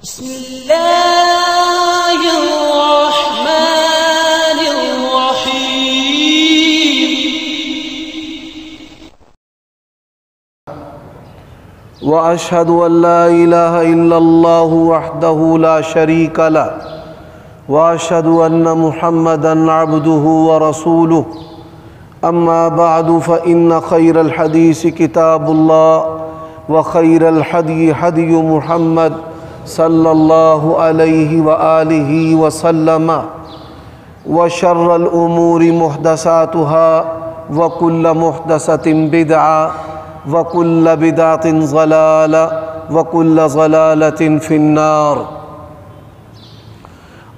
بسم الله الرحمن الرحيم. وأشهد أن لا إله إلا الله وحده لا شريك له وأشهد أن محمدًا عبده ورسوله. أما بعد فإن خير الحديث كتاب الله وخير الهدي هدي محمد صلى الله عليه وآله وسلم وشر الأمور محدثاتها وكل محدثة بدعة وكل بدعة ضلالة وكل ضلالة في النار.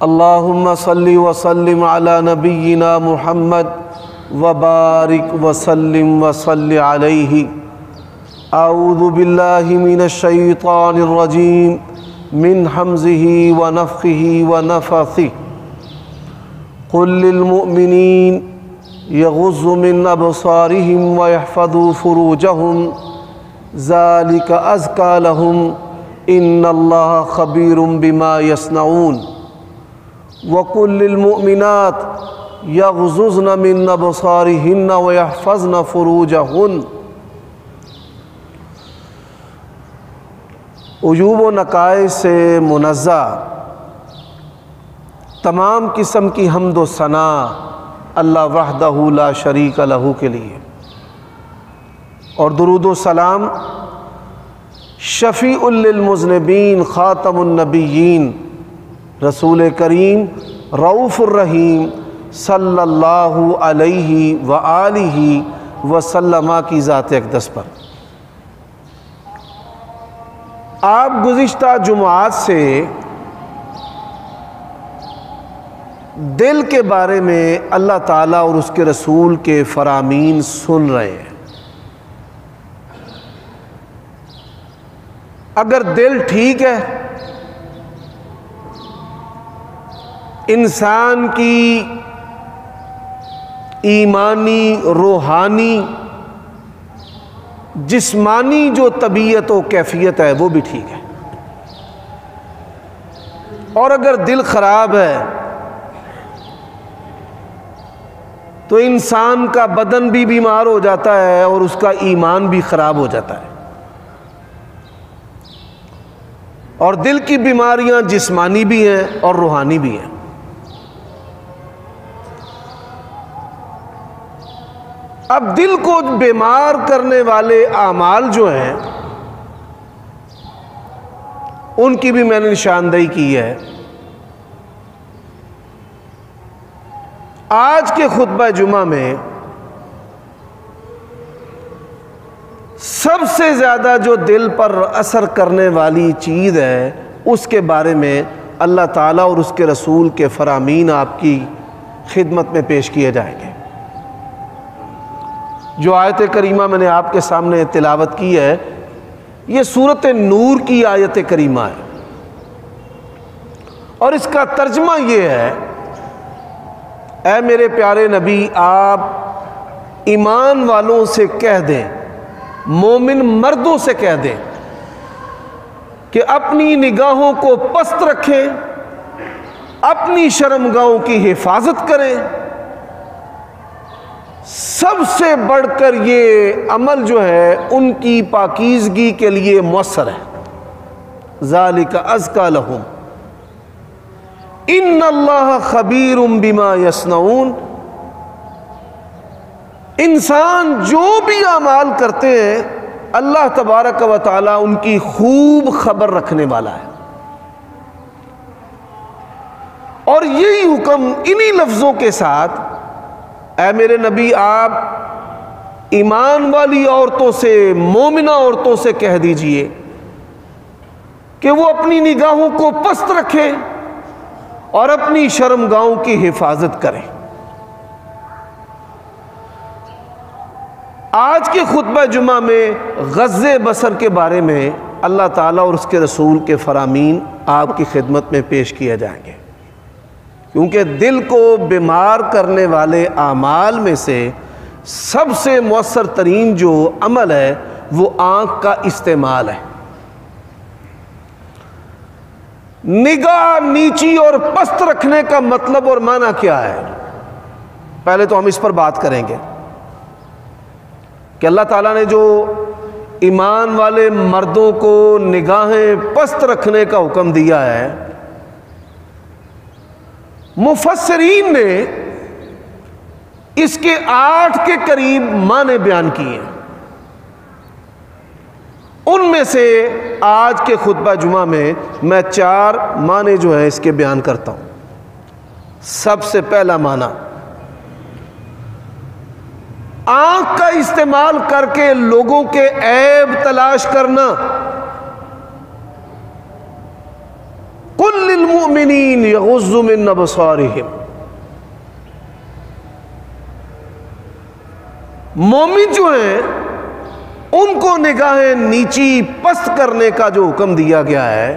اللهم صل وسلم على نبينا محمد وبارك وسلم وصل عليه. أعوذ بالله من الشيطان الرجيم من همزه ونفخه ونفثه. قل للمؤمنين يغضوا من أبصارهم ويحفظوا فروجهم ذلك أزكى لهم إن الله خبير بما يصنعون. وقل للمؤمنات يغضضن من أبصارهن ويحفظن فروجهن. عیوب و نقائص سے منزہ تمام قسم کی حمد و ثنا اللہ وحدہ لا شریک لہ کے لیے، اور درود و سلام شفیع للمذنبین خاتم النبیین رسول کریم رؤوف الرحیم صلی اللہ علیہ وآلہ وسلم کی ذات اقدس پر. آپ گزشتہ جمعات سے دل کے بارے میں اللہ تعالیٰ اور اس کے رسول کے فرامین سن رہے ہیں. اگر دل ٹھیک ہے، انسان کی ایمانی، روحانی، جسمانی جو طبیعت و کیفیت ہے وہ بھی ٹھیک ہے. اور اگر دل خراب ہے تو انسان کا بدن بھی بیمار ہو جاتا ہے اور اس کا ایمان بھی خراب ہو جاتا ہے. اور دل کی بیماریاں جسمانی بھی ہیں اور روحانی بھی ہیں. اب دل کو بیمار کرنے والے اعمال جو ہیں ان کی بھی میں نے نشاندہی کی ہے. آج کے خطبہ جمعہ میں سب سے زیادہ جو دل پر اثر کرنے والی چیز ہے اس کے بارے میں اللہ تعالیٰ اور اس کے رسول کے فرامین آپ کی خدمت میں پیش کیے جائیں گے. جو آیت کریمہ میں نے آپ کے سامنے تلاوت کی ہے یہ سورۃ نور کی آیت کریمہ ہے، اور اس کا ترجمہ یہ ہے: اے میرے پیارے نبی، آپ ایمان والوں سے کہہ دیں، مومن مردوں سے کہہ دیں کہ اپنی نگاہوں کو پست رکھیں، اپنی شرمگاہوں کی حفاظت کریں. سب سے بڑھ کر یہ عمل جو ہے ان کی پاکیزگی کے لیے مؤثر ہے. ذالک ازکی لہم ان اللہ خبیر بما یصنعون. انسان جو بھی اعمال کرتے ہیں اللہ تبارک و تعالی ان کی خوب خبر رکھنے والا ہے. اور یہی حکم انہی لفظوں کے ساتھ اے میرے نبی آپ ایمان والی عورتوں سے، مومنہ عورتوں سے کہہ دیجئے کہ وہ اپنی نگاہوں کو پست رکھیں اور اپنی شرمگاہوں کی حفاظت کریں. آج کے خطبہ جمعہ میں غض بصر کے بارے میں اللہ تعالیٰ اور اس کے رسول کے فرامین آپ کی خدمت میں پیش کیے جائیں گے، کیونکہ دل کو بیمار کرنے والے اعمال میں سے سب سے مؤثر ترین جو عمل ہے وہ آنکھ کا استعمال ہے. نگاہ نیچی اور پست رکھنے کا مطلب اور معنی کیا ہے؟ پہلے تو ہم اس پر بات کریں گے کہ اللہ تعالیٰ نے جو ایمان والے مردوں کو نگاہیں پست رکھنے کا حکم دیا ہے، مفسرین نے اس کے 8 کے قریب معنی بیان کیے ہیں۔ ان میں سے آج کے خطبہ جمعہ میں 4 معنی جو ہیں اس کے بیان کرتا ہوں۔ سب سے پہلا معنی، آنکھ کا استعمال کر کے لوگوں کے عیب تلاش کرنا۔ قُل لِّلْمُؤْمِنِينَ يَغُضُّوا مِنْ أَبْصَارِهِمْ، مومن جو ہیں ان کو نگاہیں نیچی پست کرنے کا جو حکم دیا گیا ہے،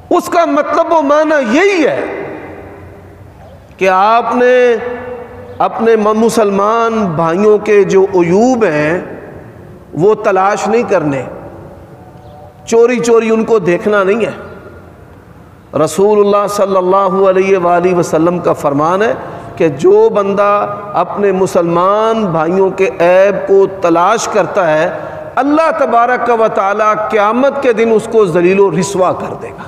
اس کا مطلب و معنی یہی ہے کہ آپ نے اپنے مسلمان بھائیوں کے جو عیوب ہیں وہ تلاش نہیں کرنے، چوری چوری ان کو دیکھنا نہیں ہے۔ رسول اللہ صلی اللہ علیہ وآلہ وسلم کا فرمان ہے کہ جو بندہ اپنے مسلمان بھائیوں کے عیب کو تلاش کرتا ہے، اللہ تبارک و تعالی قیامت کے دن اس کو ذلیل و رسوا کر دے گا۔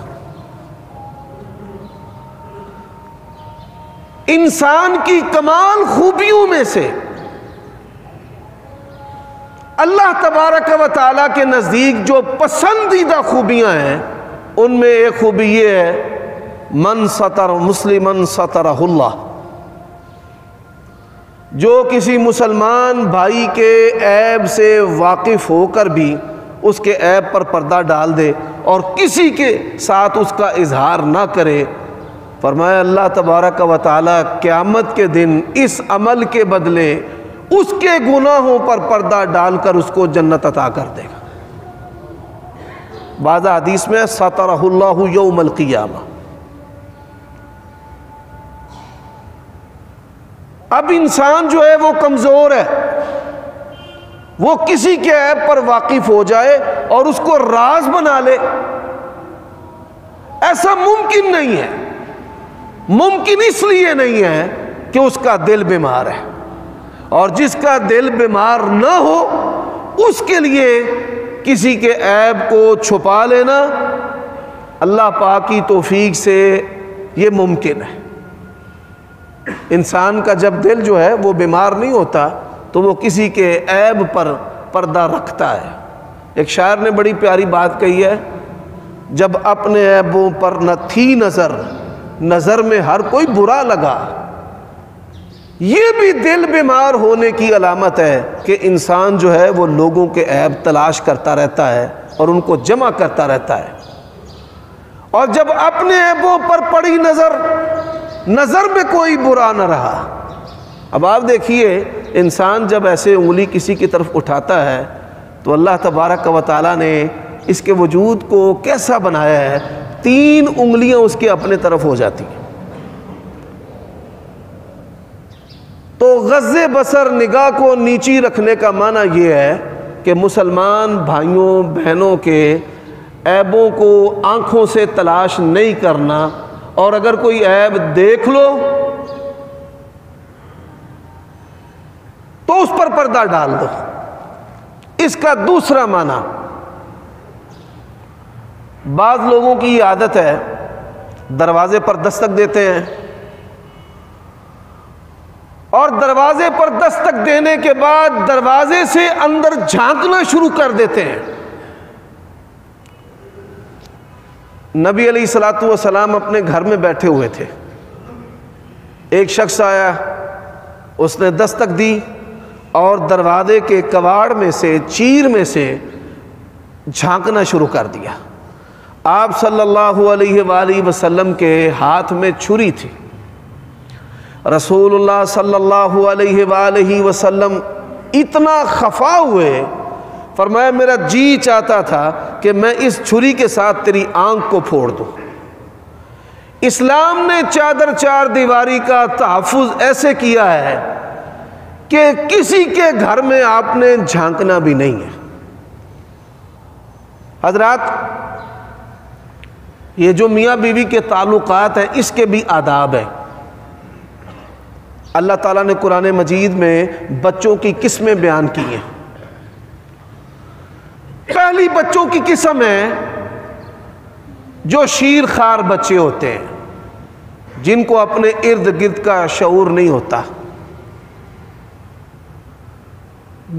انسان کی کمال خوبیوں میں سے اللہ تبارک و تعالیٰ کے نزدیک جو پسندیدہ خوبیاں ہیں، ان میں ایک خوبی یہ ہے، من ستر مسلمن سترہ اللہ، جو کسی مسلمان بھائی کے عیب سے واقف ہو کر بھی اس کے عیب پر پردہ ڈال دے اور کسی کے ساتھ اس کا اظہار نہ کرے، فرمایا اللہ تبارک و تعالیٰ قیامت کے دن اس عمل کے بدلے اس کے گناہوں پر پردہ ڈال کر اس کو جنت عطا کر دے گا۔ بعض حدیث میں سترہ اللہ یوم القیامہ۔ اب انسان جو ہے وہ کمزور ہے، وہ کسی کے عیب پر واقف ہو جائے اور اس کو راز بنا لے، ایسا ممکن نہیں ہے۔ ممکن اس لیے نہیں ہے کہ اس کا دل بیمار ہے، اور جس کا دل بیمار نہ ہو اس کے لیے کسی کے عیب کو چھپا لینا اللہ پاک کی توفیق سے یہ ممکن ہے۔ انسان کا جب دل جو ہے وہ بیمار نہیں ہوتا تو وہ کسی کے عیب پر پردہ رکھتا ہے۔ ایک شاعر نے بڑی پیاری بات کہی ہے، جب اپنے عیبوں پر نہ تھی نظر، نظر میں ہر کوئی برا لگا۔ یہ بھی دل بیمار ہونے کی علامت ہے کہ انسان جو ہے وہ لوگوں کے عیب تلاش کرتا رہتا ہے اور ان کو جمع کرتا رہتا ہے، اور جب اپنے عیبوں پر پڑی نظر میں کوئی برا نہ رہا۔ اب آپ دیکھیے، انسان جب ایسے انگلی کسی کی طرف اٹھاتا ہے تو اللہ تبارک و تعالیٰ نے اس کے وجود کو کیسا بنایا ہے، 3 انگلیاں اس کے اپنے طرف ہو جاتی ہیں۔ تو غض بصر، نگاہ کو نیچی رکھنے کا معنی یہ ہے کہ مسلمان بھائیوں بہنوں کے عیبوں کو آنکھوں سے تلاش نہیں کرنا، اور اگر کوئی عیب دیکھ لو تو اس پر پردہ ڈال دو۔ اس کا دوسرا معنی، بعض لوگوں کی یہ عادت ہے، دروازے پر دستک دیتے ہیں اور دروازے پر دستک دینے کے بعد دروازے سے اندر جھانکنا شروع کر دیتے ہیں۔ نبی علیہ الصلوۃ والسلام اپنے گھر میں بیٹھے ہوئے تھے، ایک شخص آیا، اس نے دستک دی اور دروازے کے کواڑ میں سے، چیر میں سے جھانکنا شروع کر دیا۔ آپ صلی اللہ علیہ وآلہ وسلم کے ہاتھ میں چھری تھی۔ رسول اللہ صلی اللہ علیہ وآلہ وسلم اتنا خفا ہوئے، فرمایا میرا جی چاہتا تھا کہ میں اس چھری کے ساتھ تیری آنکھ کو پھوڑ دوں۔ اسلام نے چادر چار دیواری کا تحفظ ایسے کیا ہے کہ کسی کے گھر میں آپ نے جھانکنا بھی نہیں ہے۔ حضرات یہ جو میاں بیوی کے تعلقات ہیں اس کے بھی آداب ہیں. اللہ تعالیٰ نے قرآن مجید میں بچوں کی قسمیں بیان کی ہیں. پہلی بچوں کی قسم ہے جو شیر خوار بچے ہوتے ہیں، جن کو اپنے ارد گرد کا شعور نہیں ہوتا.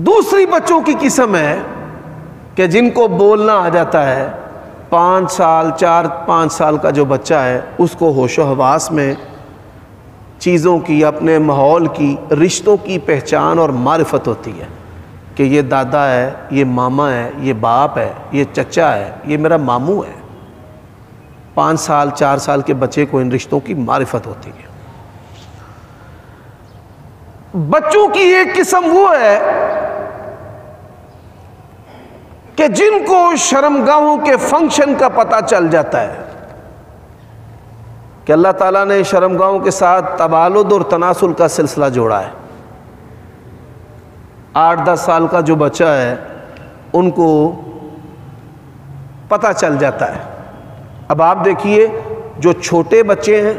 دوسری بچوں کی قسم ہے کہ جن کو بولنا آ جاتا ہے. 5 سال 4-5 سال کا جو بچہ ہے اس کو ہوش و حواس میں چیزوں کی، اپنے ماحول کی، رشتوں کی پہچان اور معرفت ہوتی ہے کہ یہ دادا ہے، یہ ماما ہے، یہ باپ ہے، یہ چچا ہے، یہ میرا ماموں ہے. 5 سال 4 سال کے بچے کو ان رشتوں کی معرفت ہوتی ہے. بچوں کی ایک قسم وہ ہے کہ جن کو شرمگاہوں کے فنکشن کا پتہ چل جاتا ہے کہ اللہ تعالیٰ نے شرمگاہوں کے ساتھ تبالد اور تناسل کا سلسلہ جوڑا ہے. 8-10 سال کا جو بچہ ہے ان کو پتہ چل جاتا ہے. اب آپ دیکھیے جو چھوٹے بچے ہیں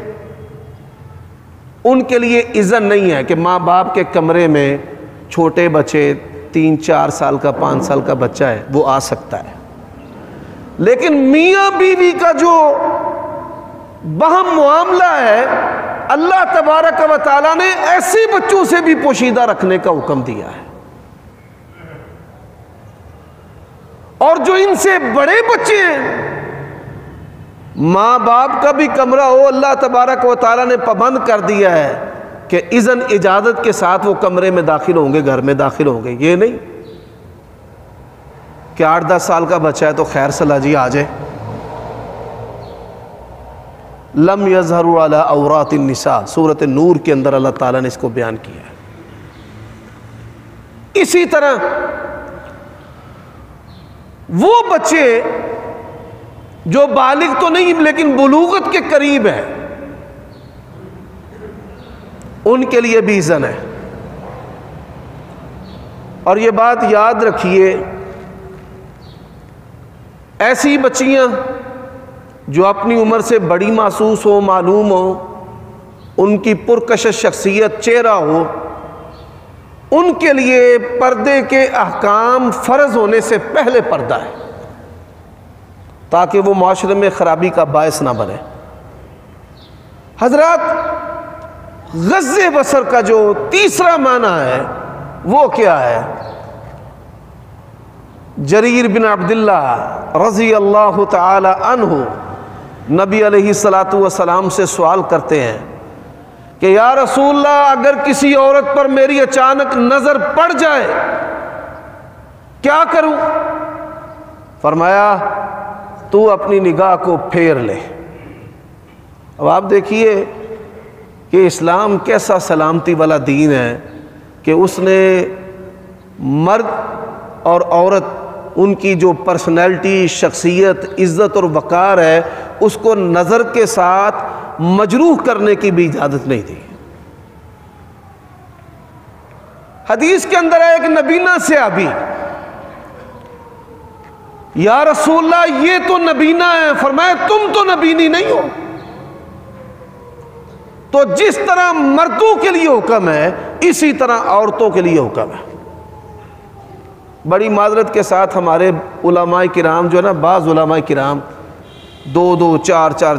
ان کے لیے اذن نہیں ہے کہ ماں باپ کے کمرے میں چھوٹے بچے 3-4 سال کا 5 سال کا بچہ ہے وہ آ سکتا ہے. لیکن میاں بیوی کا جو باہم معاملہ ہے اللہ تبارک و تعالیٰ نے ایسے بچوں سے بھی پوشیدہ رکھنے کا حکم دیا ہے. اور جو ان سے بڑے بچے ہیں ماں باپ کا بھی کمرہ ہو اللہ تبارک و تعالیٰ نے پابند کر دیا ہے کہ اذن اجازت کے ساتھ وہ کمرے میں داخل ہوں گے، گھر میں داخل ہوں گے. یہ نہیں کہ 8-10 سال کا بچہ ہے تو خیر صلاح جی آ جائے. لم یظہروا علی عورات النساء سورۃ نور کے اندر اللہ تعالیٰ نے اس کو بیان کیا ہے. اسی طرح وہ بچے جو بالغ تو نہیں لیکن بلوغت کے قریب ہیں ان کے لیے بھی اذن ہے. اور یہ بات یاد رکھیے ایسی بچیاں جو اپنی عمر سے بڑی محسوس ہو، معلوم ہو، ان کی پرکشش شخصیت چہرہ ہو، ان کے لیے پردے کے احکام فرض ہونے سے پہلے پردہ ہے تاکہ وہ معاشرے میں خرابی کا باعث نہ بنے. حضرات غض بصر کا جو تیسرا معنی ہے وہ کیا ہے؟ جریر بن عبداللہ رضی اللہ تعالی عنہ نبی علیہ السلام سے سوال کرتے ہیں کہ یا رسول اللہ اگر کسی عورت پر میری اچانک نظر پڑ جائے کیا کروں؟ فرمایا تو اپنی نگاہ کو پھیر لے. اب آپ دیکھیے کہ اسلام کیسا سلامتی والا دین ہے کہ اس نے مرد اور عورت ان کی جو پرسنالٹی، شخصیت، عزت اور وقار ہے اس کو نظر کے ساتھ مجروح کرنے کی بھی اجازت نہیں دی. حدیث کے اندر ہے ایک نبینہ صحابی یا رسول اللہ یہ تو نبینہ ہے. فرمایا تم تو نبینی نہیں ہو. تو جس طرح مردوں کے لیے حکم ہے اسی طرح عورتوں کے لیے حکم ہے. بڑی معذرت کے ساتھ ہمارے علماء کرام جو ہے نا، بعض علماء کرام 2-2 4-4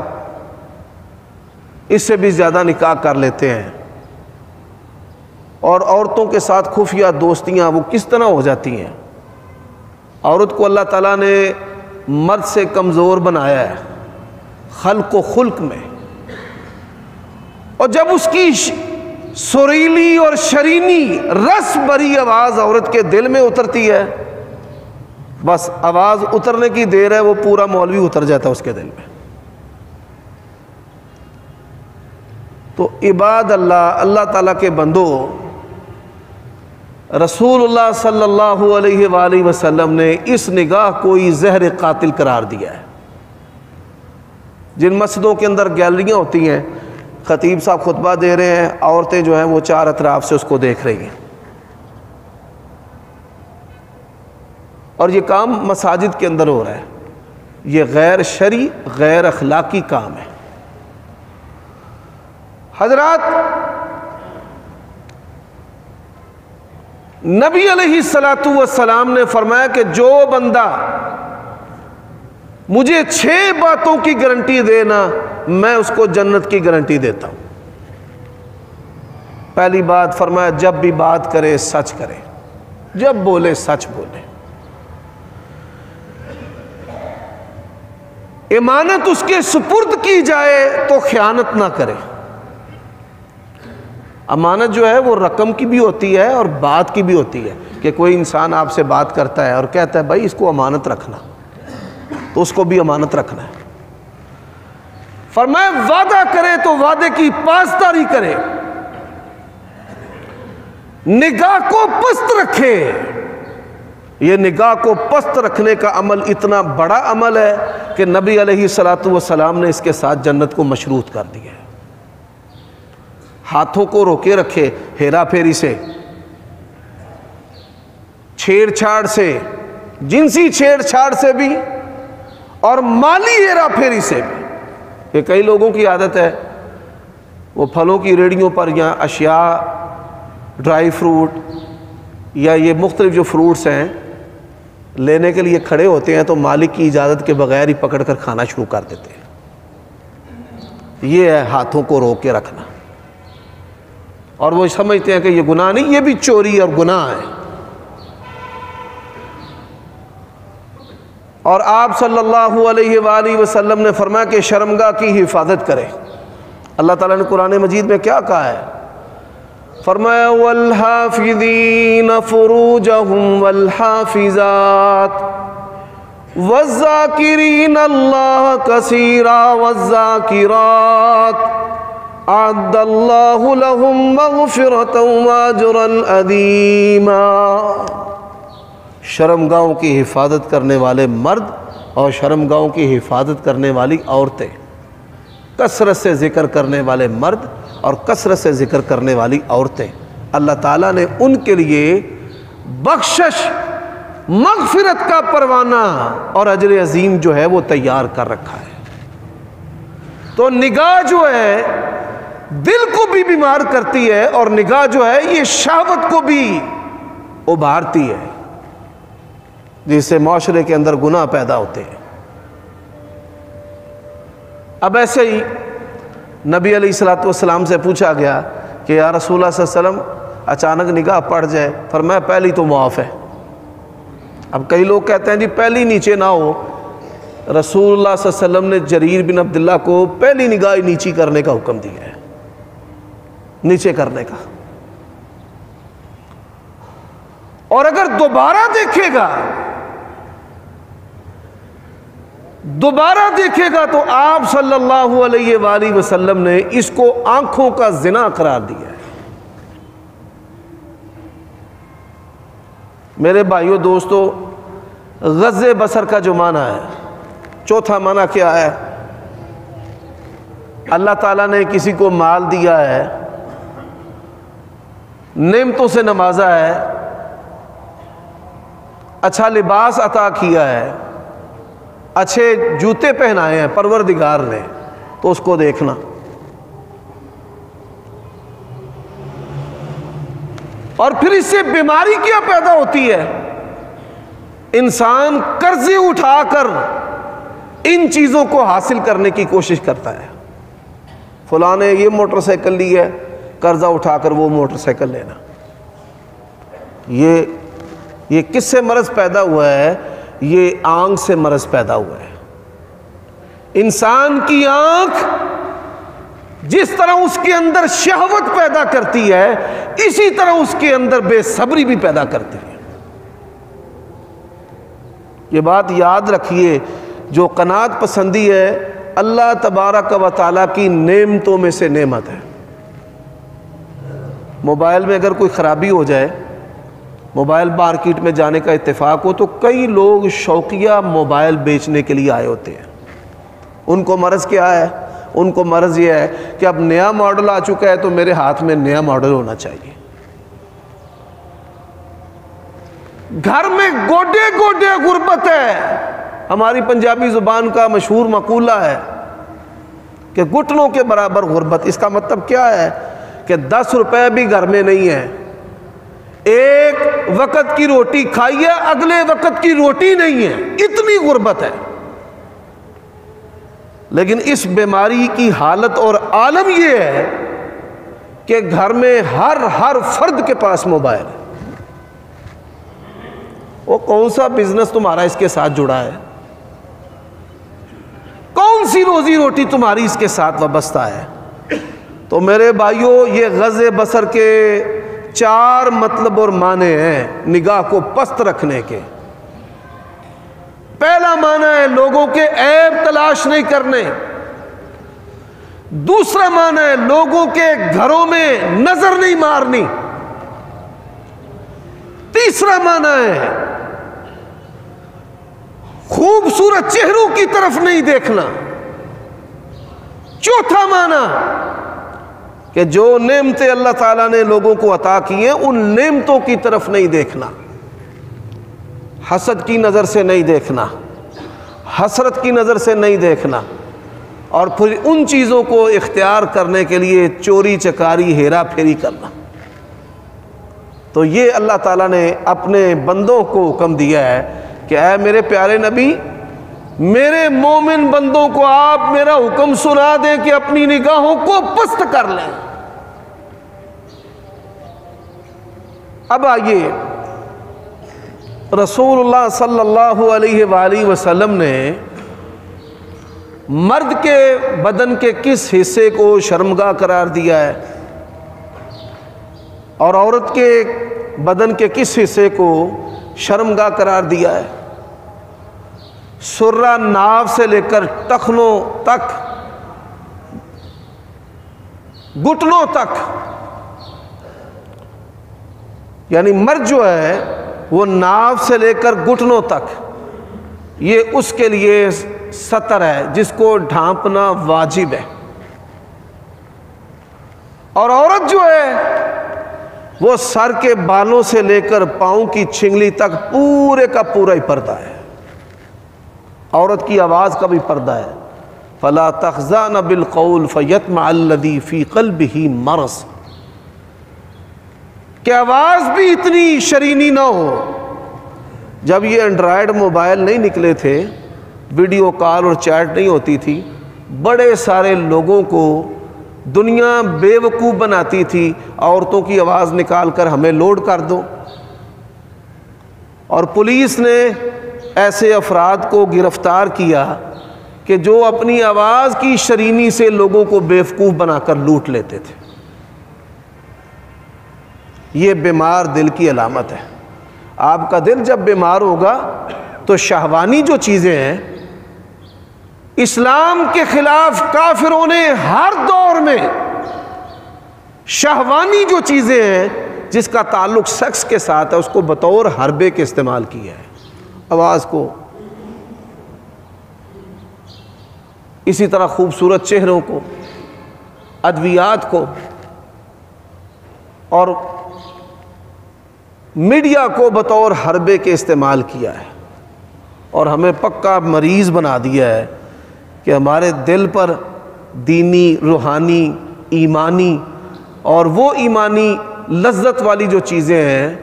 اس سے بھی زیادہ نکاح کر لیتے ہیں اور عورتوں کے ساتھ خفیہ دوستیاں وہ کس طرح ہو جاتی ہیں. عورت کو اللہ تعالیٰ نے مرد سے کمزور بنایا ہے خلق و خلق میں، اور جب اس کی سریلی اور شرینی رس بری آواز عورت کے دل میں اترتی ہے بس آواز اترنے کی دیر ہے وہ پورا مولوی اتر جاتا ہے اس کے دل میں. تو عباد اللہ، اللہ تعالیٰ کے بندو، رسول اللہ صلی اللہ علیہ وآلہ وسلم نے اس نگاہ کو ہی زہر قاتل قرار دیا ہے. جن مسجدوں کے اندر گیلریاں ہوتی ہیں، خطیب صاحب خطبہ دے رہے ہیں، عورتیں جو ہیں وہ چار اطراف سے اس کو دیکھ رہی ہیں، اور یہ کام مساجد کے اندر ہو رہا ہے. یہ غیر شرعی غیر اخلاقی کام ہے۔ حضرات، نبی علیہ الصلوۃ والسلام نے فرمایا کہ جو بندہ مجھے 6 باتوں کی گارنٹی دے نا، میں اس کو جنت کی گارنٹی دیتا ہوں۔ پہلی بات فرمایا جب بھی بات کرے سچ کرے، جب بولے سچ بولے، امانت اس کے سپرد کی جائے تو خیانت نہ کرے۔ امانت جو ہے وہ رقم کی بھی ہوتی ہے اور بات کی بھی ہوتی ہے، کہ کوئی انسان آپ سے بات کرتا ہے اور کہتا ہے بھائی اس کو امانت رکھنا، تو اس کو بھی امانت رکھنا ہے۔ فرمایا وعدہ کرے تو وعدے کی پاسداری کرے، نگاہ کو پست رکھے۔ یہ نگاہ کو پست رکھنے کا عمل اتنا بڑا عمل ہے کہ نبی علیہ الصلوۃ والسلام نے اس کے ساتھ جنت کو مشروط کر دیا ہے۔ ہاتھوں کو روکے رکھے ہیرا پھیری سے، چھیڑ چھاڑ سے، جنسی چھیڑ چھاڑ سے بھی، اور مالی ہیرا پھیری سے بھی۔ کہ کئی لوگوں کی عادت ہے وہ پھلوں کی ریڑھیوں پر یا اشیاء، ڈرائی فروٹ یا یہ مختلف جو فروٹس ہیں لینے کے لیے کھڑے ہوتے ہیں تو مالک کی اجازت کے بغیر ہی پکڑ کر کھانا شروع کر دیتے ہیں۔ یہ ہے ہاتھوں کو روک کے رکھنا، اور وہ سمجھتے ہیں کہ یہ گناہ نہیں، یہ بھی چوری اور گناہ ہے۔ اور آپ صلی اللہ علیہ وآلہ وسلم نے فرمایا کہ شرمگاہ کی حفاظت کرے۔ اللہ تعالیٰ نے قرآن مجید میں کیا کہا ہے؟ فرمایا والحافظین فروجہم والحافظات والذاکرین اللہ کثیرا والذاکرات اعد اللہ لہم مغفرۃ واجرا عظیما۔ شرمگاہوں کی حفاظت کرنے والے مرد اور شرمگاہوں کی حفاظت کرنے والی عورتیں، کثرت سے ذکر کرنے والے مرد اور کثرت سے ذکر کرنے والی عورتیں، اللہ تعالیٰ نے ان کے لیے بخشش، مغفرت کا پروانہ اور اجر عظیم جو ہے وہ تیار کر رکھا ہے۔ تو نگاہ جو ہے دل کو بھی بیمار کرتی ہے، اور نگاہ جو ہے یہ شہوت کو بھی ابھارتی ہے، جس سے معاشرے کے اندر گناہ پیدا ہوتے ہیں۔ اب ایسے ہی نبی علیہ الصلوۃ والسلام سے پوچھا گیا کہ یا رسول اللہ صلی اللہ علیہ وسلم اچانک نگاہ پڑ جائے، فرمایا پہلی تو معاف ہے۔ اب کئی لوگ کہتے ہیں جی پہلی نیچے نہ ہو، رسول اللہ صلی اللہ علیہ وسلم نے جریر بن عبداللہ کو پہلی نگاہ نیچی کرنے کا حکم دیا ہے، نیچے کرنے کا، اور اگر دوبارہ دیکھے گا تو آپ صلی اللہ علیہ وآلہ وسلم نے اس کو آنکھوں کا زنا قرار دیا ہے۔ میرے بھائیوں دوستو، غض بصر کا جو معنی ہے، چوتھا معنی کیا ہے؟ اللہ تعالیٰ نے کسی کو مال دیا ہے، نعمتوں سے نوازا ہے، اچھا لباس عطا کیا ہے، اچھے جوتے پہنائے ہیں پروردگار نے، تو اس کو دیکھنا۔ اور پھر اس سے بیماری کیا پیدا ہوتی ہے؟ انسان قرضے اٹھا کر ان چیزوں کو حاصل کرنے کی کوشش کرتا ہے۔ فلاں نے یہ موٹر سائیکل لی ہے، قرضہ اٹھا کر وہ موٹر سائیکل لینا۔ یہ کس سے مرض پیدا ہوا ہے؟ یہ آنکھ سے مرض پیدا ہوا ہے۔ انسان کی آنکھ جس طرح اس کے اندر شہوت پیدا کرتی ہے، اسی طرح اس کے اندر بے صبری بھی پیدا کرتی ہے۔ یہ بات یاد رکھیے، جو قناعت پسندی ہے اللہ تبارک و تعالیٰ کی نعمتوں میں سے نعمت ہے۔ موبائل میں اگر کوئی خرابی ہو جائے، موبائل مارکیٹ میں جانے کا اتفاق ہو، تو کئی لوگ شوقیہ موبائل بیچنے کے لیے آئے ہوتے ہیں۔ ان کو مرض کیا ہے؟ ان کو مرض یہ ہے کہ اب نیا ماڈل آ چکا ہے تو میرے ہاتھ میں نیا ماڈل ہونا چاہیے۔ گھر میں گوڈے گوڈے غربت ہے، ہماری پنجابی زبان کا مشہور مقولہ ہے کہ گھٹنوں کے برابر غربت. اس کا مطلب کیا ہے کہ 10 روپے بھی گھر میں نہیں ہے, ایک وقت کی روٹی کھائیے, اگلے وقت کی روٹی نہیں ہے, اتنی غربت ہے. لیکن اس بیماری کی حالت اور عالم یہ ہے کہ گھر میں ہر فرد کے پاس موبائل ہے. وہ کون سا بزنس تمہارا اس کے ساتھ جڑا ہے؟ کون سی روزی روٹی تمہاری اس کے ساتھ وابستہ ہے؟ تو میرے بھائیوں, یہ غض بصر کے 4 مطلب اور معنی ہیں نگاہ کو پست رکھنے کے. پہلا معنی ہے لوگوں کے عیب تلاش نہیں کرنے. دوسرا معنی ہے لوگوں کے گھروں میں نظر نہیں مارنی. تیسرا معنی ہے خوبصورت چہروں کی طرف نہیں دیکھنا. چوتھا معنی کہ جو نعمتیں اللہ تعالیٰ نے لوگوں کو عطا کی ہیں ان نعمتوں کی طرف نہیں دیکھنا, حسد کی نظر سے نہیں دیکھنا, حسرت کی نظر سے نہیں دیکھنا, اور پھر ان چیزوں کو اختیار کرنے کے لیے چوری چکاری ہیرا پھیری کرنا. تو یہ اللہ تعالیٰ نے اپنے بندوں کو حکم دیا ہے کہ اے میرے پیارے نبی, میرے مومن بندوں کو آپ میرا حکم سنا دیں کہ اپنی نگاہوں کو پست کر لیں. اب آئیے, رسول اللہ صلی اللہ علیہ وآلہ وسلم نے مرد کے بدن کے کس حصے کو شرمگاہ قرار دیا ہے اور عورت کے بدن کے کس حصے کو شرمگاہ قرار دیا ہے؟ سرہ ناف سے لے کر ٹخنوں تک, گھٹنوں تک, یعنی مرد جو ہے وہ ناف سے لے کر گھٹنوں تک, یہ اس کے لیے ستر ہے جس کو ڈھانپنا واجب ہے. اور عورت جو ہے وہ سر کے بالوں سے لے کر پاؤں کی چھنگلی تک پورے کا پورا ہی پردہ ہے. عورت کی آواز کا بھی پردہ ہے. فَلَا تَخْزَعْنَ بِالْقَوْلِ فَيَطْمَعَ الَّذِي فِي قَلْبِهِ مَرَضٌ, کہ آواز بھی اتنی شرینی نہ ہو. جب یہ اینڈرائیڈ موبائل نہیں نکلے تھے, ویڈیو کال اور چیٹ نہیں ہوتی تھی, بڑے سارے لوگوں کو دنیا بے وقوف بناتی تھی, عورتوں کی آواز نکال کر ہمیں لوڈ کر دو. اور پولیس نے ایسے افراد کو گرفتار کیا کہ جو اپنی آواز کی شرینی سے لوگوں کو بیوقوف بنا کر لوٹ لیتے تھے. یہ بیمار دل کی علامت ہے. آپ کا دل جب بیمار ہوگا تو شہوانی جو چیزیں ہیں, اسلام کے خلاف کافروں نے ہر دور میں شہوانی جو چیزیں ہیں جس کا تعلق سیکس کے ساتھ ہے اس کو بطور حربے کے استعمال کیا ہے. آواز کو, اسی طرح خوبصورت چہروں کو, ادویات کو اور میڈیا کو بطور حربے کے استعمال کیا ہے. اور ہمیں پکا مریض بنا دیا ہے کہ ہمارے دل پر دینی, روحانی, ایمانی اور وہ ایمانی لذت والی جو چیزیں ہیں,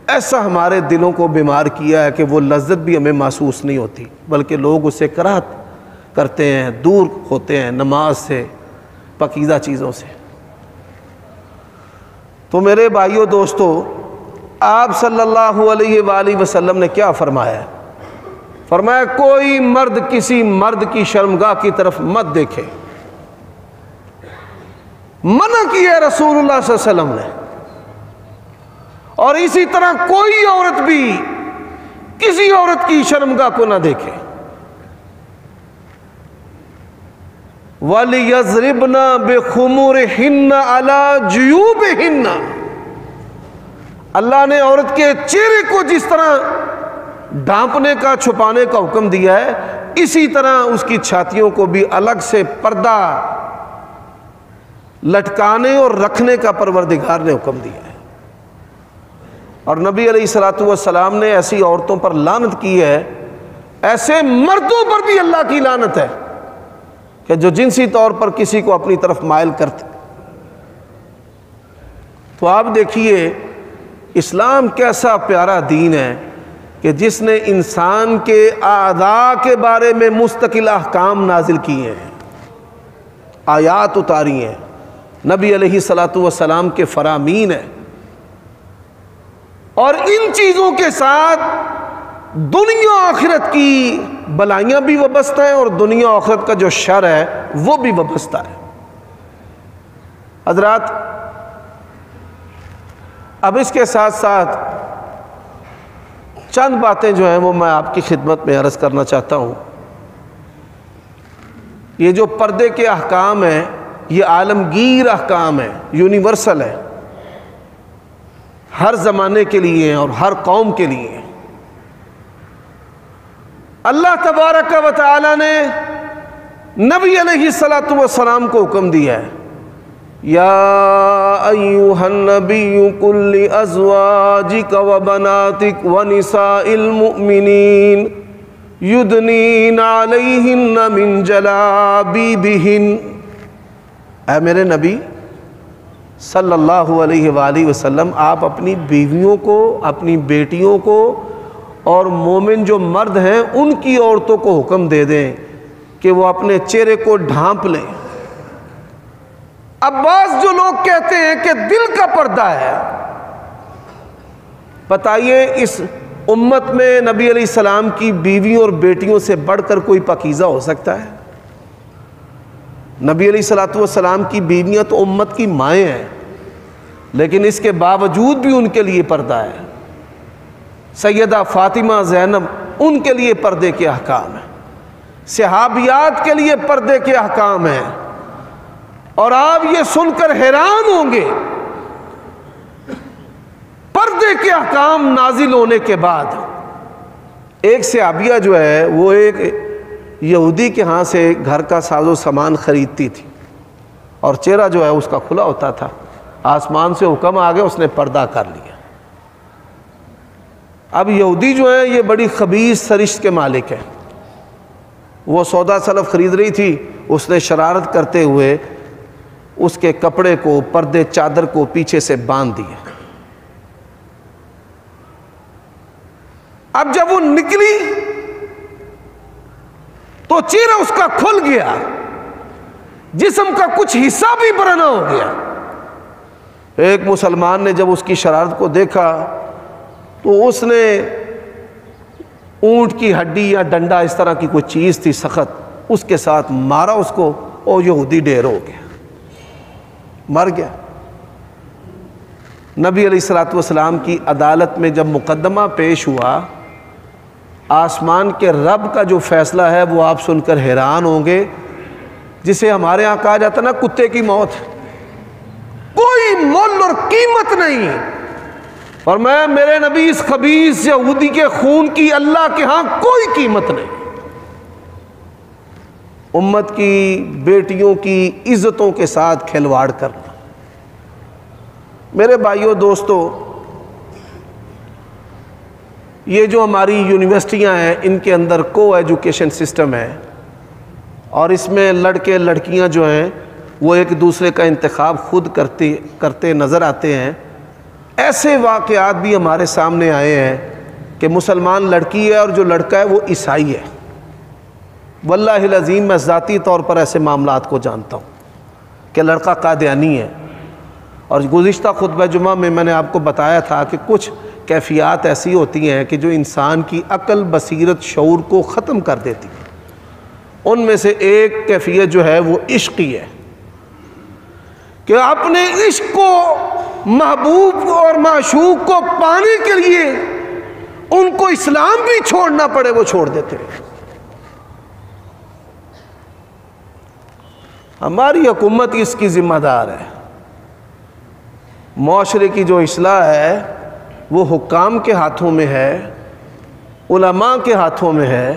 ایسا ہمارے دلوں کو بیمار کیا ہے کہ وہ لذت بھی ہمیں محسوس نہیں ہوتی, بلکہ لوگ اسے کراہت کرتے ہیں, دور ہوتے ہیں نماز سے, پاکیزہ چیزوں سے. تو میرے بھائیوں دوستو, آپ صلی اللہ علیہ وآلہ وسلم نے کیا فرمایا؟ فرمایا کوئی مرد کسی مرد کی شرمگاہ کی طرف مت دیکھے. منع کیا رسول اللہ صلی اللہ علیہ وسلم نے. اور اسی طرح کوئی عورت بھی کسی عورت کی شرمگاہ کو نہ دیکھے. وَلِيَضْرِبْنَا بِخُمُورِهِنَّ عَلَى جُيُوبِهِنَّ, اللہ نے عورت کے چہرے کو جس طرح ڈھانپنے کا, چھپانے کا حکم دیا ہے, اسی طرح اس کی چھاتیوں کو بھی الگ سے پردہ لٹکانے اور رکھنے کا پروردگار نے حکم دیا ہے. اور نبی علیہ الصلوۃ والسلام نے ایسی عورتوں پر لعنت کی ہے, ایسے مردوں پر بھی اللہ کی لعنت ہے کہ جو جنسی طور پر کسی کو اپنی طرف مائل کرتے. تو آپ دیکھیے اسلام کیسا پیارا دین ہے کہ جس نے انسان کے اعضاء کے بارے میں مستقل احکام نازل کیے ہیں، آیات اتاری ہیں، نبی علیہ الصلاۃ والسلام کے فرامین ہیں، اور ان چیزوں کے ساتھ دنیا آخرت کی بلائیاں بھی وابستہ ہیں اور دنیا آخرت کا جو شر ہے وہ بھی وابستہ ہے. حضرات، اب اس کے ساتھ ساتھ چند باتیں جو ہیں وہ میں آپ کی خدمت میں عرض کرنا چاہتا ہوں. یہ جو پردے کے احکام ہیں یہ عالمگیر احکام ہیں، یونیورسل ہے، ہر زمانے کے لیے اور ہر قوم کے لیے. اللہ تبارک و تعالی نے نبی علیہ الصلاۃ والسلام کو حکم دیا ہے، یا ایھا النبی قل لازواجک وبناتک ونساء المؤمنین یدنین علیہن من جلابیبہن. اے میرے نبی صلی اللہ علیہ وآلہ وسلم، آپ اپنی بیویوں کو، اپنی بیٹیوں کو اور مومن جو مرد ہیں ان کی عورتوں کو حکم دے دیں کہ وہ اپنے چہرے کو ڈھانپ لیں. اب بعض جو لوگ کہتے ہیں کہ دل کا پردہ ہے، بتائیے اس امت میں نبی علیہ السلام کی بیویوں اور بیٹیوں سے بڑھ کر کوئی پاکیزہ ہو سکتا ہے؟ نبی علیہ الصلاۃ والسلام کی بیویاں تو امت کی مائیں ہیں، لیکن اس کے باوجود بھی ان کے لیے پردہ ہے. سیدہ فاطمہ زینب، ان کے لیے پردے کے احکام ہیں، صحابیات کے لیے پردے کے احکام ہیں. اور آپ یہ سن کر حیران ہوں گے، پردے کے احکام نازل ہونے کے بعد ایک صحابیہ جو ہے وہ ایک یہودی کے ہاں سے گھر کا ساز و سامان خریدتی تھی اور چہرہ جو ہے اس کا کھلا ہوتا تھا. آسمان سے حکم آ گیا، اس نے پردہ کر لیا. اب یہودی جو ہے یہ بڑی خبیث سرشت کے مالک ہیں. وہ سودا سلف خرید رہی تھی، اس نے شرارت کرتے ہوئے اس کے کپڑے کو، پردے چادر کو پیچھے سے باندھ دیا. اب جب وہ نکلی تو چہرہ اس کا کھل گیا، جسم کا کچھ حصہ بھی برہنہ ہو گیا. ایک مسلمان نے جب اس کی شرارت کو دیکھا تو اس نے اونٹ کی ہڈی یا ڈنڈا، اس طرح کی کوئی چیز تھی سخت، اس کے ساتھ مارا اس کو، اور یہودی ڈھیر ہو گیا، مر گیا. نبی علیہ الصلوۃ والسلام کی عدالت میں جب مقدمہ پیش ہوا، آسمان کے رب کا جو فیصلہ ہے وہ آپ سن کر حیران ہوں گے، جسے ہمارے ہاں کہا جاتا نا کتے کی موت، کوئی مول اور قیمت نہیں. اور میرے نبی اس خبیث یہودی کے خون کی اللہ کے ہاں کوئی قیمت نہیں. امت کی بیٹیوں کی عزتوں کے ساتھ کھلواڑ کرنا. میرے بھائیوں دوستو، یہ جو ہماری یونیورسٹیاں ہیں ان کے اندر کو ایجوکیشن سسٹم ہے، اور اس میں لڑکے لڑکیاں جو ہیں وہ ایک دوسرے کا انتخاب خود کرتے نظر آتے ہیں. ایسے واقعات بھی ہمارے سامنے آئے ہیں کہ مسلمان لڑکی ہے اور جو لڑکا ہے وہ عیسائی ہے. واللہ العظیم میں ذاتی طور پر ایسے معاملات کو جانتا ہوں کہ لڑکا قادیانی ہے. اور گزشتہ خطبہ جمعہ میں نے آپ کو بتایا تھا کہ کچھ کیفیات ایسی ہوتی ہیں کہ جو انسان کی عقل، بصیرت، شعور کو ختم کر دیتی ہیں. ان میں سے ایک کیفیت جو ہے وہ عشق ہی ہے کہ اپنے عشق کو، محبوب اور معشوق کو پانے کے لیے ان کو اسلام بھی چھوڑنا پڑے وہ چھوڑ دیتے ہیں. ہماری حکومت اس کی ذمہ دار ہے. معاشرے کی جو اصلاح ہے وہ حکام کے ہاتھوں میں ہے، علماء کے ہاتھوں میں ہے.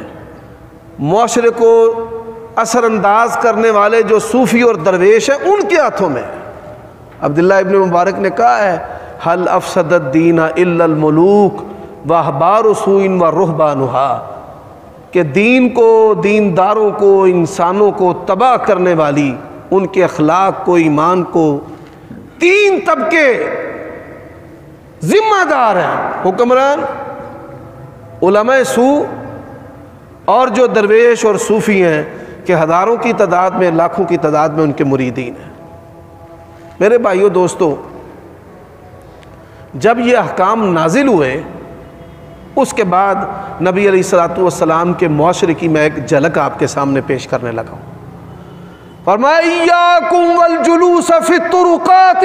معاشرے کو اثر انداز کرنے والے جو صوفی اور درویش ہیں ان کے ہاتھوں میں ہے. عبداللہ ابن مبارک نے کہا ہے، حل افسد الدین الا الملوک واحبار سوء ورہبانھا. کہ دین کو، دینداروں کو، انسانوں کو تباہ کرنے والی، ان کے اخلاق کو، ایمان کو 3 طبقے ذمہ دار ہیں: حکمران، علماء سو، اور جو درویش اور صوفی ہیں کہ ہزاروں کی تعداد میں، لاکھوں کی تعداد میں ان کے مریدین ہیں۔ میرے بھائیو دوستو، جب یہ احکام نازل ہوئے اس کے بعد نبی علیہ الصلوۃ والسلام کے معاشرے کی میں ایک جھلک آپ کے سامنے پیش کرنے لگا ہوں۔ فرمایا ایاکم والجلوس فی الطرقات،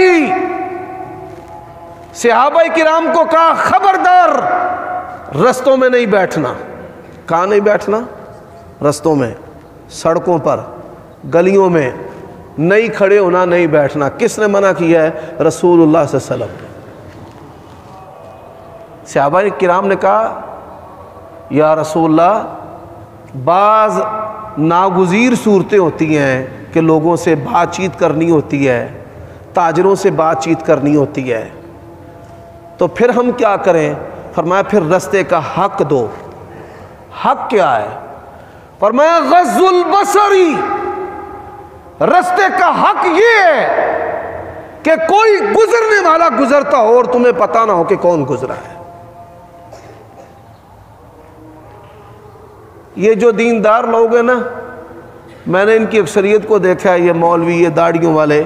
صحابہ کرام کو کہا خبردار رستوں میں نہیں بیٹھنا۔ کہاں نہیں بیٹھنا؟ رستوں میں، سڑکوں پر، گلیوں میں نہیں کھڑے ہونا، نہیں بیٹھنا۔ کس نے منع کیا ہے؟ رسول اللہ صلی اللہ علیہ وسلم۔ صحابہ کرام نے کہا یا رسول اللہ، بعض ناگزیر صورتیں ہوتی ہیں کہ لوگوں سے بات چیت کرنی ہوتی ہے، تاجروں سے بات چیت کرنی ہوتی ہے، تو پھر ہم کیا کریں؟ فرمایا پھر رستے کا حق دو۔ حق کیا ہے؟ فرمایا غض البصری، رستے کا حق یہ ہے کہ کوئی گزرنے والا گزرتا ہو اور تمہیں پتہ نہ ہو کہ کون گزرا ہے۔ یہ جو دیندار لوگ ہیں نا، میں نے ان کی اکثریت کو دیکھا ہے، یہ مولوی، یہ داڑھیوں والے،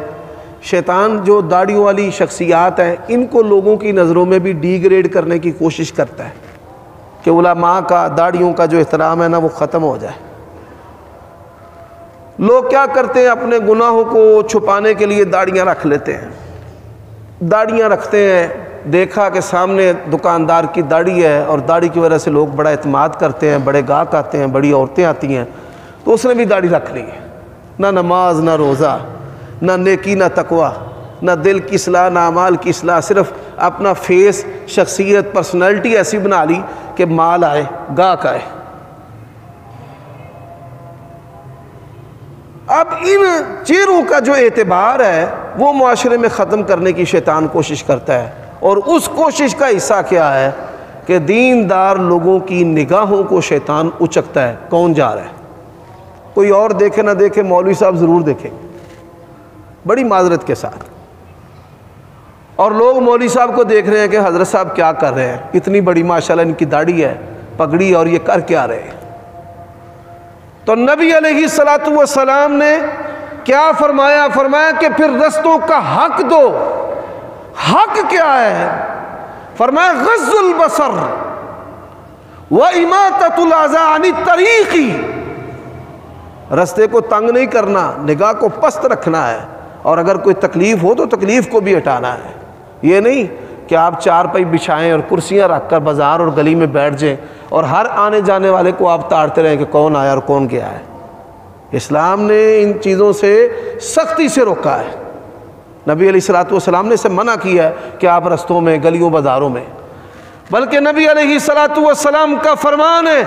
شیطان جو داڑھیوں والی شخصیات ہیں، ان کو لوگوں کی نظروں میں بھی ڈی گریڈ کرنے کی کوشش کرتا ہے کہ علماء کا، داڑھیوں کا جو احترام ہے نا وہ ختم ہو جائے۔ لوگ کیا کرتے ہیں؟ اپنے گناہوں کو چھپانے کے لیے داڑھیاں رکھ لیتے ہیں، داڑھیاں رکھتے ہیں۔ دیکھا کہ سامنے دکاندار کی داڑھی ہے اور داڑھی کی وجہ سے لوگ بڑا اعتماد کرتے ہیں، بڑے گاہک آتے ہیں، بڑی عورتیں آتی ہیں، تو اس نے بھی داڑھی رکھ لی ہے۔ نہ نماز، نہ روزہ، نہ نیکی، نہ تقوی، نہ دل کی اصلاح، نہ اعمال کی اصلاح، صرف اپنا فیس، شخصیت، پرسنالٹی ایسی بنا لی کہ مال آئے، گاہک آئے۔ اب ان چہروں کا جو اعتبار ہے وہ معاشرے میں ختم کرنے کی شیطان کوشش کرتا ہے، اور اس کوشش کا حصہ کیا ہے کہ دیندار لوگوں کی نگاہوں کو شیطان اچکتا ہے۔ کون جا رہا ہے؟ کوئی اور دیکھے نہ دیکھے، مولوی صاحب ضرور دیکھیں، بڑی معذرت کے ساتھ، اور لوگ مولوی صاحب کو دیکھ رہے ہیں کہ حضرت صاحب کیا کر رہے ہیں، اتنی بڑی ماشاءاللہ ان کی داڑھی ہے، پگڑی، اور یہ کر کیا رہے ہیں؟ تو نبی علیہ الصلوۃ والسلام نے کیا فرمایا؟ فرمایا کہ پھر رستوں کا حق دو۔ حق کیا ہے؟ فرمایا غض البصر واماطۃ الاذى عن الطریق، رستے کو تنگ نہیں کرنا، نگاہ کو پست رکھنا ہے، اور اگر کوئی تکلیف ہو تو تکلیف کو بھی ہٹانا ہے۔ یہ نہیں کہ آپ چارپائی بچھائیں اور کرسیاں رکھ کر بازار اور گلی میں بیٹھ جائیں اور ہر آنے جانے والے کو آپ تاڑتے رہیں کہ کون آیا اور کون گیا ہے۔ اسلام نے ان چیزوں سے سختی سے روکا ہے۔ نبی علیہ الصلوۃ والسلام نے اسے منع کیا ہے کہ آپ رستوں میں، گلیوں، بازاروں میں، بلکہ نبی علیہ الصلوۃ والسلام کا فرمان ہے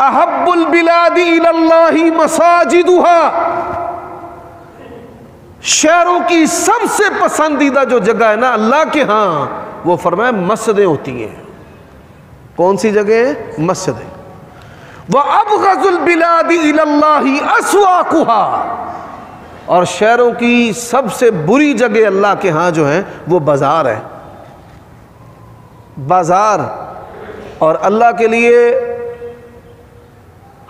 احب البلاد الی اللہ مساجدها، شہروں کی سب سے پسندیدہ جو جگہ ہے نا اللہ کے ہاں، وہ فرمایا مسجدیں ہوتی ہیں۔ کون سی جگہ ہیں؟ مسجدیں۔ وَأَبْغَضُ الْبِلَادِ إِلَى اللَّهِ أَسْوَاقُهَا، اور شہروں کی سب سے بری جگہ اللہ کے ہاں جو ہیں وہ بازار ہے۔ بازار، اور اللہ کے لیے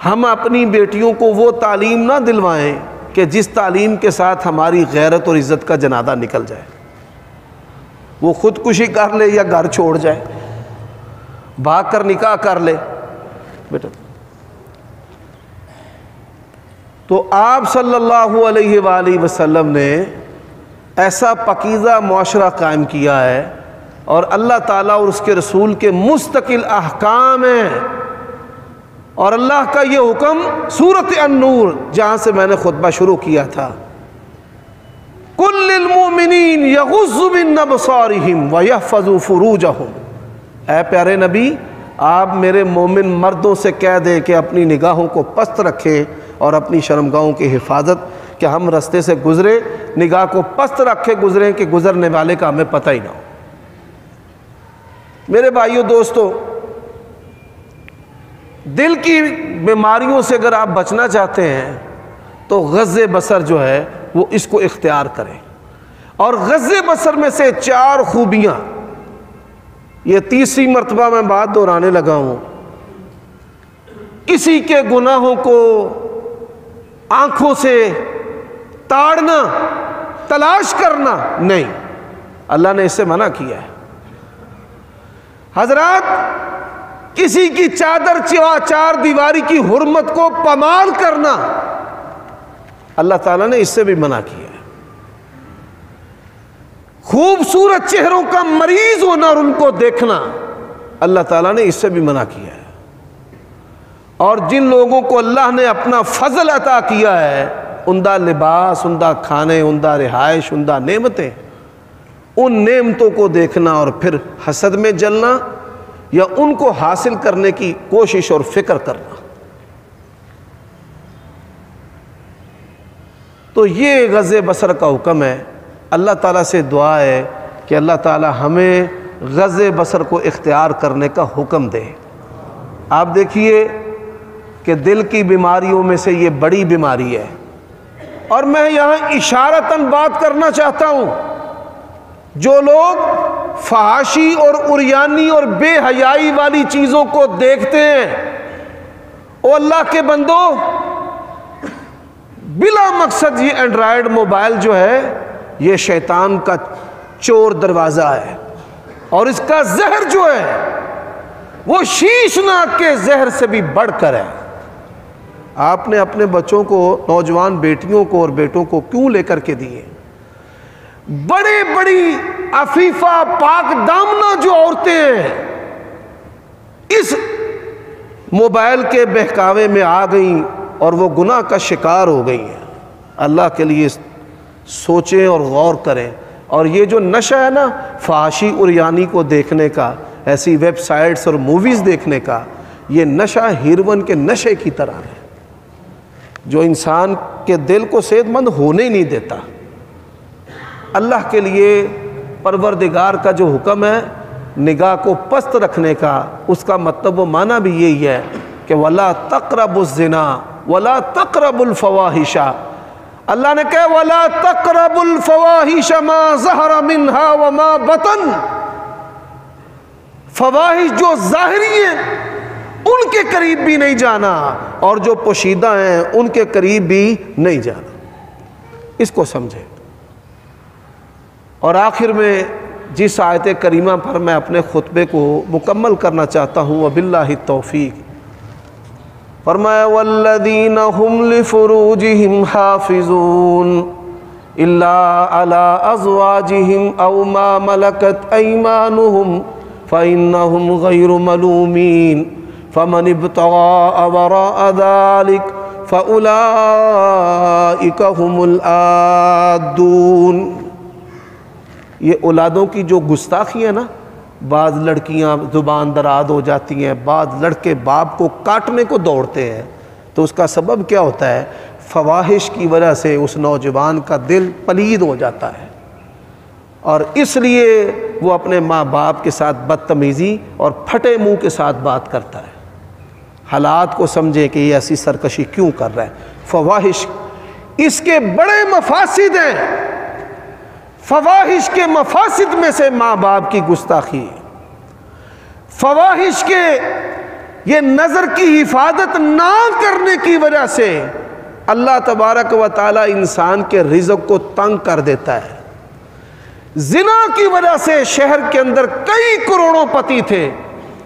ہم اپنی بیٹیوں کو وہ تعلیم نہ دلوائیں کہ جس تعلیم کے ساتھ ہماری غیرت اور عزت کا جنازہ نکل جائے، وہ خودکشی کر لے یا گھر چھوڑ جائے، بھاگ کر نکاح کر لے۔ بیٹا تو آپ صلی اللہ علیہ وآلہ وسلم نے ایسا پاکیزہ معاشرہ قائم کیا ہے، اور اللہ تعالیٰ اور اس کے رسول کے مستقل احکام ہیں، اور اللہ کا یہ حکم سورۃ النور جہاں سے میں نے خطبہ شروع کیا تھا، قُل لِّلْمُؤْمِنِينَ يَغُضُّوا مِنْ أَبْصَارِهِمْ وَيَحْفَظُوا فُرُوجَهُمْ، اے پیارے نبی آپ میرے مومن مردوں سے کہہ دیں کہ اپنی نگاہوں کو پست رکھیں اور اپنی شرمگاہوں کی حفاظت، کہ ہم رستے سے گزرے نگاہ کو پست رکھے گزریں کہ گزرنے والے کا ہمیں پتہ ہی نہ ہو۔ میرے بھائیو دوستو، دل کی بیماریوں سے اگر آپ بچنا چاہتے ہیں تو غض بصر جو ہے وہ اس کو اختیار کریں. اور غض بصر میں سے 4 خوبیاں، یہ تیسری مرتبہ میں بات دہرانے لگا ہوں. کسی کے گناہوں کو آنکھوں سے تاڑنا، تلاش کرنا نہیں، اللہ نے اس سے منع کیا ہے. حضرات، کسی کی چادر چار دیواری کی حرمت کو پامال کرنا اللہ تعالیٰ نے اس سے بھی منع کیا ہے. خوبصورت چہروں کا مریض ہونا اور ان کو دیکھنا اللہ تعالیٰ نے اس سے بھی منع کیا ہے. اور جن لوگوں کو اللہ نے اپنا فضل عطا کیا ہے، عمدہ لباس، عمدہ کھانے، عمدہ رہائش، عمدہ نعمتیں، ان نعمتوں کو دیکھنا اور پھر حسد میں جلنا یا ان کو حاصل کرنے کی کوشش اور فکر کرنا، تو یہ غض بصر کا حکم ہے. اللہ تعالیٰ سے دعا ہے کہ اللہ تعالیٰ ہمیں غض بصر کو اختیار کرنے کا حکم دے. آپ دیکھیے کہ دل کی بیماریوں میں سے یہ بڑی بیماری ہے. اور میں یہاں اشارتاً بات کرنا چاہتا ہوں، جو لوگ فحاشی اور عریانی اور بے حیائی والی چیزوں کو دیکھتے ہیں، او اللہ کے بندو، بلا مقصد یہ اینڈرائیڈ موبائل جو ہے یہ شیطان کا چور دروازہ ہے، اور اس کا زہر جو ہے وہ شیشناک کے زہر سے بھی بڑھ کر ہے. آپ نے اپنے بچوں کو، نوجوان بیٹیوں کو اور بیٹوں کو کیوں لے کر کے دیے؟ بڑی بڑی عفیفہ پاک دامنہ جو عورتیں ہیں اس موبائل کے بہکاوے میں آ گئیں اور وہ گناہ کا شکار ہو گئی ہیں. اللہ کے لیے سوچیں اور غور کریں. اور یہ جو نشہ ہے نا فحاشی عریانی کو دیکھنے کا، ایسی ویب سائٹس اور موویز دیکھنے کا، یہ نشہ ہیروئن کے نشے کی طرح ہے جو انسان کے دل کو صحت مند ہونے ہی نہیں دیتا. اللہ کے لیے پروردگار کا جو حکم ہے نگاہ کو پست رکھنے کا، اس کا مطلب و معنی بھی یہی ہے کہ وَلَا تَقْرَبُوا الزِّنَا وَلَا تَقْرَبُوا الْفَوَاحِشَ. اللہ نے کہا وَلَا تَقْرَبُوا الْفَوَاحِشَ مَا ظَهَرَ مِنْهَا وَمَا بَطَنَ. فواحش جو ظاہری ہیں ان کے قریب بھی نہیں جانا، اور جو پوشیدہ ہیں ان کے قریب بھی نہیں جانا. اس کو سمجھیں. اور آخر میں جس آیت کریمہ پر میں اپنے خطبے کو مکمل کرنا چاہتا ہوں، وباللہ التوفیق، فرمایا والذین هم لفروجہم حافظون الا علی ازواجہم او ما ملکت ایمانہم فإنہم غیر ملومین فمن ابتغاء وراء ذلك فأولئک هم العادون. یہ اولادوں کی جو گستاخی ہے نا، بعض لڑکیاں زبان دراز ہو جاتی ہیں، بعض لڑکے باپ کو کاٹنے کو دوڑتے ہیں، تو اس کا سبب کیا ہوتا ہے؟ فواحش کی وجہ سے اس نوجوان کا دل پلید ہو جاتا ہے، اور اس لیے وہ اپنے ماں باپ کے ساتھ بدتمیزی اور پھٹے منہ کے ساتھ بات کرتا ہے. حالات کو سمجھیں کہ یہ ایسی سرکشی کیوں کر رہا ہے. فواحش اس کے بڑے مفاسد ہیں. فواحش کے مفاسد میں سے ماں باپ کی گستاخی، فواحش کے یہ نظر کی حفاظت نہ کرنے کی وجہ سے اللہ تبارک و تعالی انسان کے رزق کو تنگ کر دیتا ہے. زنا کی وجہ سے شہر کے اندر کئی کروڑوں پتی تھے،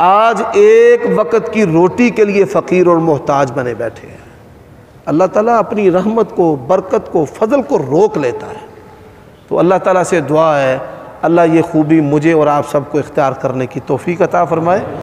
آج ایک وقت کی روٹی کے لیے فقیر اور محتاج بنے بیٹھے ہیں. اللہ تعالیٰ اپنی رحمت کو، برکت کو، فضل کو روک لیتا ہے. تو اللہ تعالیٰ سے دعا ہے اللہ یہ خوبی مجھے اور آپ سب کو اختیار کرنے کی توفیق عطا فرمائے.